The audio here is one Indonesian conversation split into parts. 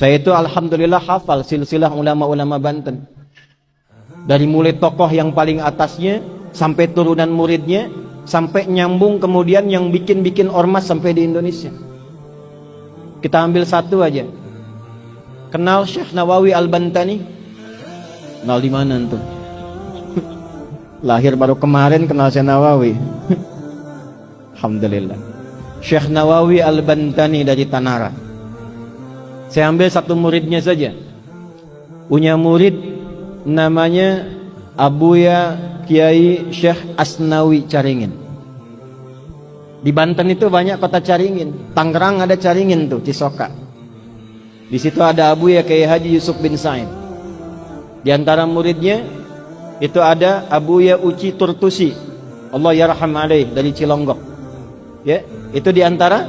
Saya itu alhamdulillah hafal silsilah ulama-ulama Banten. Dari mulai tokoh yang paling atasnya sampai turunan muridnya, sampai nyambung kemudian yang bikin-bikin ormas sampai di Indonesia. Kita ambil satu aja. Kenal Syekh Nawawi Al-Bantani? Kenal di mana tuh? Lahir baru kemarin kenal Syekh Nawawi. Alhamdulillah. Syekh Nawawi Al-Bantani dari Tanara. Saya ambil satu muridnya saja. Punya murid namanya Abuya Kiai Syekh Asnawi Caringin. Di Banten itu banyak kota Caringin. Tangerang ada Caringin tuh, Cisoka. Di situ ada Abuya Kiai Haji Yusuf bin Said. Di antara muridnya itu ada Abuya Uci Turtusi, Allah yarham alaih, dari Cilonggok. Ya, itu di antara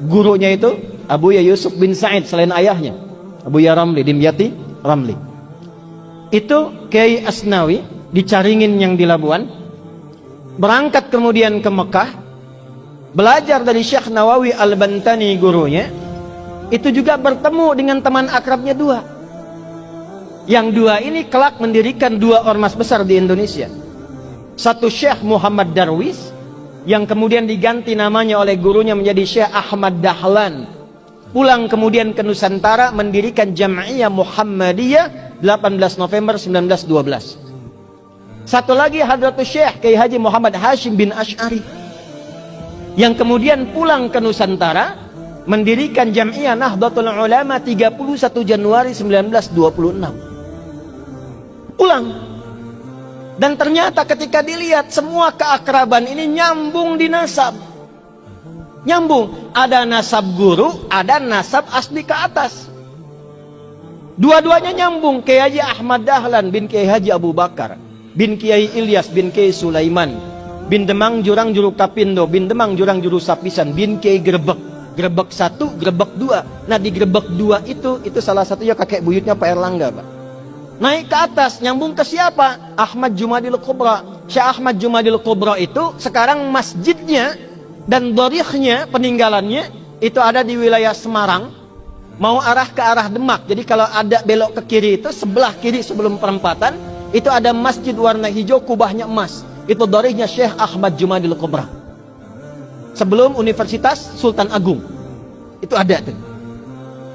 gurunya itu Abuya Yusuf bin Said selain ayahnya, Abuya Ramli, Dimyati Ramli. Itu Kiai Asnawi di Caringin yang di Labuan. Berangkat kemudian ke Mekah, belajar dari Syekh Nawawi Al-Bantani gurunya. Itu juga bertemu dengan teman akrabnya dua. Yang dua ini kelak mendirikan dua ormas besar di Indonesia. Satu Syekh Muhammad Darwis, yang kemudian diganti namanya oleh gurunya menjadi Syekh Ahmad Dahlan. Pulang kemudian ke Nusantara mendirikan Jam'iyah Muhammadiyah 18 November 1912. Satu lagi Hadratus Syekh Kiai Haji Muhammad Hashim bin Asy'ari, yang kemudian pulang ke Nusantara mendirikan Jam'iyah Nahdlatul Ulama 31 Januari 1926. Pulang. Dan ternyata ketika dilihat semua keakraban ini nyambung di nasab. Nyambung. Ada nasab guru, ada nasab asli ke atas. Dua-duanya nyambung. Kiai Haji Ahmad Dahlan bin Kiai Haji Abu Bakar bin Kiai Ilyas bin Kiai Sulaiman bin Demang Jurang Juru Kapindo bin Demang Jurang Juru Sapisan bin Kiai Grebek. Grebek 1, Grebek 2. Nah di Grebek 2 itu salah satunya kakek buyutnya Pak Erlangga, Pak. Naik ke atas, nyambung ke siapa? Ahmad Jumadil Kubra. Syekh Ahmad Jumadil Kubra itu sekarang masjidnya dan dorikhnya, peninggalannya itu ada di wilayah Semarang, mau arah ke arah Demak. Jadi kalau ada belok ke kiri itu sebelah kiri sebelum perempatan itu ada masjid warna hijau, kubahnya emas. Itu dorikhnya Syekh Ahmad Jumadil Kubra. Sebelum Universitas Sultan Agung itu ada tuh.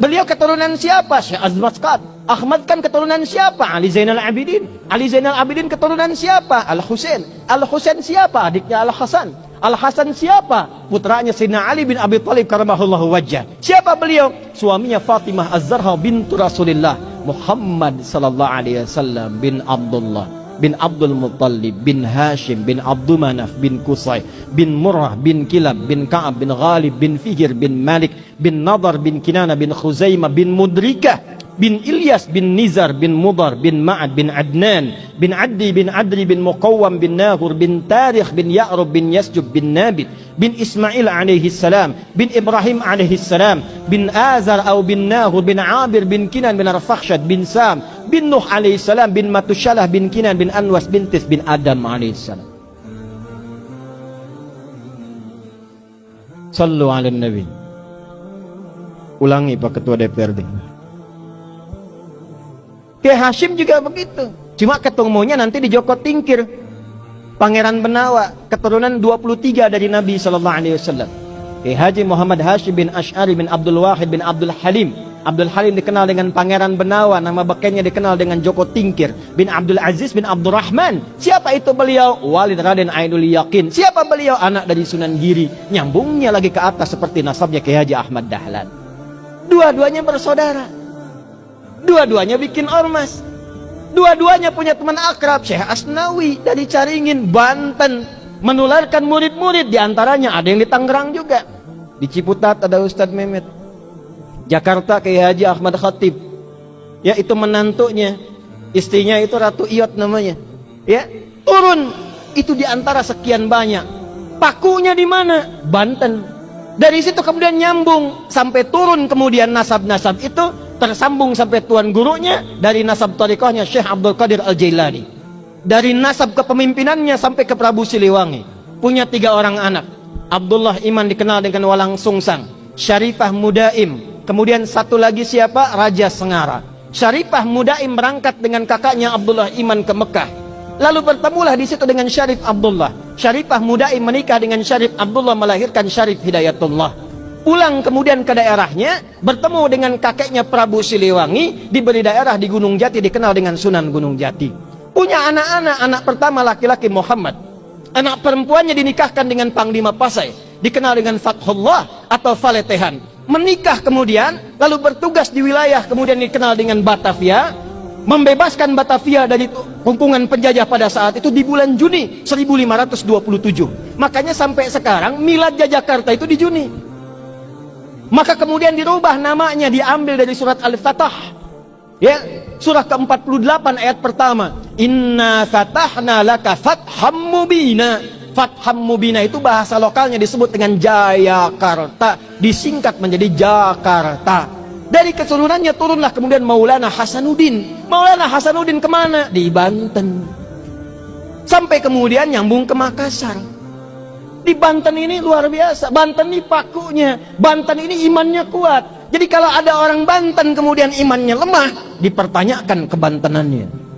Beliau keturunan siapa? Syekh Azmat Skat. Ahmad kan keturunan siapa? Ali Zainal Abidin. Ali Zainal Abidin keturunan siapa? Al-Husain. Al-Husain siapa? Adiknya Al-Hasan. Al-Hasan siapa? Putranya Sayyidina Ali bin Abi Thalib karamallahu wajhah. Siapa beliau? Suaminya Fatimah Az-Zahra bintu Rasulillah Muhammad sallallahu alaihi wasallam bin Abdullah bin Abdul Muttalib bin Hashim bin Abdul Manaf bin Qusay bin Murrah bin Kilab bin Ka'ab bin Ghalib bin Fihir bin Malik bin Nadar bin Kinana bin Khuzaimah bin Mudrikah bin Ilyas bin Nizar bin Mudar bin Ma'ad bin Adnan bin Addi bin Adri bin Muqawwam bin Nahur bin Tarikh bin Ya'rub bin Yasjub bin Nabit bin Ismail alaihi salam bin Ibrahim alaihi salam bin Azar atau bin Nahur bin Abir bin Kinan bin Arfakhshad bin Sam bin Nuh alaihi salam bin Matushalah bin Kinan bin Anwas bin Tis bin Adam alaihi salam. Sallu ala Nabi. Ulangi Pak Ketua DPRD. Kiai Hashim juga begitu. Cuma ketemunya nanti di Joko Tingkir, Pangeran Benawa, keturunan 23 dari Nabi sallallahu alaihi wasallam. Kiai Haji Muhammad Hashim bin Asy'ari bin Abdul Wahid bin Abdul Halim. Abdul Halim dikenal dengan Pangeran Benawa, nama bekennya dikenal dengan Joko Tingkir bin Abdul Aziz bin Abdurrahman. Siapa itu beliau? Walid Raden Ainul Yakin. Siapa beliau? Anak dari Sunan Giri. Nyambungnya lagi ke atas seperti nasabnya Kiai Haji Ahmad Dahlan. Dua-duanya bersaudara. Dua-duanya bikin ormas. Dua-duanya punya teman akrab, Syekh Asnawi dari Caringin, Banten, menularkan murid-murid. Di antaranya ada yang di Tangerang juga. Di Ciputat ada Ustadz Mehmet. Jakarta Kiai Haji Ahmad Khatib. Ya, itu menantunya. Istrinya itu Ratu Iyot namanya. Ya, turun itu di antara sekian banyak. Pakunya di mana? Banten. Dari situ kemudian nyambung sampai turun kemudian nasab-nasab itu tersambung sampai tuan gurunya dari nasab tariqahnya Syekh Abdul Qadir Al-Jailani. Dari nasab kepemimpinannya sampai ke Prabu Siliwangi. Punya 3 orang anak. Abdullah Iman dikenal dengan Walang Sungsang, Syarifah Mudaim, Kemudian satu lagi siapa? Raja Sengara. Syarifah Mudaim berangkat dengan kakaknya Abdullah Iman ke Mekah. Lalu bertemulah di situ dengan Syarif Abdullah. Syarifah Mudaim menikah dengan Syarif Abdullah, melahirkan Syarif Hidayatullah. Pulang kemudian ke daerahnya, bertemu dengan kakeknya Prabu Siliwangi, diberi daerah di Gunung Jati, dikenal dengan Sunan Gunung Jati. Punya anak-anak, anak pertama laki-laki Muhammad. Anak perempuannya dinikahkan dengan Panglima Pasai, dikenal dengan Fathullah atau Faletehan. Menikah kemudian, lalu bertugas di wilayah kemudian dikenal dengan Batavia, membebaskan Batavia dari kungkungan penjajah pada saat itu di bulan Juni 1527. Makanya sampai sekarang milad Jakarta itu di Juni. Maka kemudian dirubah namanya, diambil dari surat Al-Fatah. Ya, surah ke-48 ayat pertama. Inna fatahna laka fatham mubina. Fatham mubina itu bahasa lokalnya disebut dengan Jayakarta, disingkat menjadi Jakarta. Dari keseluruhannya turunlah kemudian Maulana Hasanuddin. Maulana Hasanuddin kemana? Di Banten. Sampai kemudian nyambung ke Makassar. Di Banten ini luar biasa. Banten ini pakunya. Banten ini imannya kuat. Jadi kalau ada orang Banten kemudian imannya lemah, dipertanyakan kebantenannya.